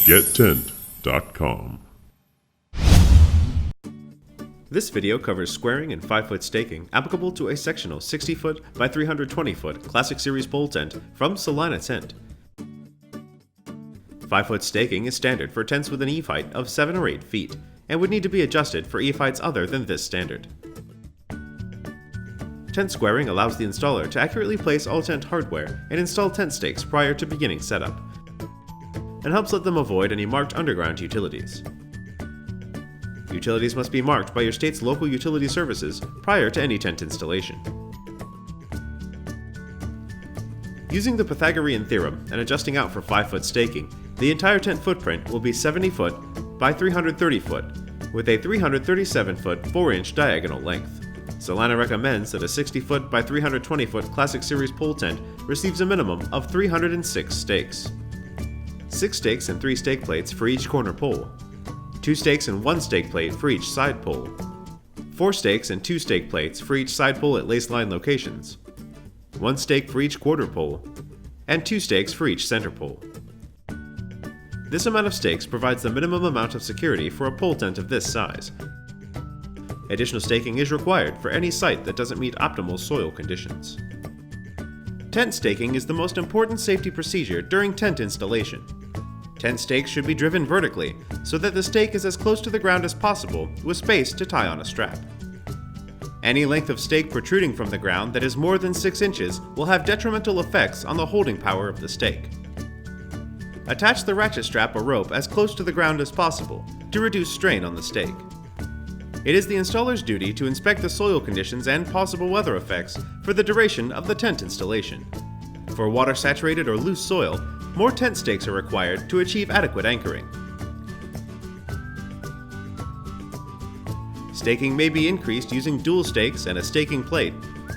gettent.com. This video covers squaring and 5-foot staking applicable to a sectional 60-foot by 320-foot Classic Series pole tent from Celina Tent. 5-foot staking is standard for tents with an eave height of 7 or 8 feet and would need to be adjusted for eave heights other than this standard. Tent squaring allows the installer to accurately place all tent hardware and install tent stakes prior to beginning setup, and helps let them avoid any marked underground utilities. Utilities must be marked by your state's local utility services prior to any tent installation. Using the Pythagorean theorem and adjusting out for 5-foot staking, the entire tent footprint will be 70 foot by 330 foot, with a 337-foot 4-inch diagonal length. Celina recommends that a 60-foot by 320-foot Classic Series pole tent receives a minimum of 306 stakes. 6 stakes and 3 stake plates for each corner pole. 2 stakes and 1 stake plate for each side pole, 4 stakes and 2 stake plates for each side pole at lace line locations, 1 stake for each quarter pole, and 2 stakes for each center pole. This amount of stakes provides the minimum amount of security for a pole tent of this size. Additional staking is required for any site that doesn't meet optimal soil conditions. Tent staking is the most important safety procedure during tent installation. Tent stakes should be driven vertically so that the stake is as close to the ground as possible with space to tie on a strap. Any length of stake protruding from the ground that is more than 6 inches will have detrimental effects on the holding power of the stake. Attach the ratchet strap or rope as close to the ground as possible to reduce strain on the stake. It is the installer's duty to inspect the soil conditions and possible weather effects for the duration of the tent installation. For water-saturated or loose soil, more tent stakes are required to achieve adequate anchoring. Staking may be increased using dual stakes and a staking plate,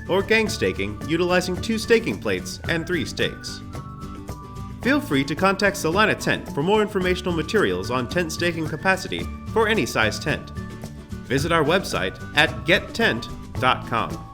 or gang staking utilizing 2 staking plates and 3 stakes. Feel free to contact Celina Tent for more informational materials on tent staking capacity for any size tent. Visit our website at gettent.com.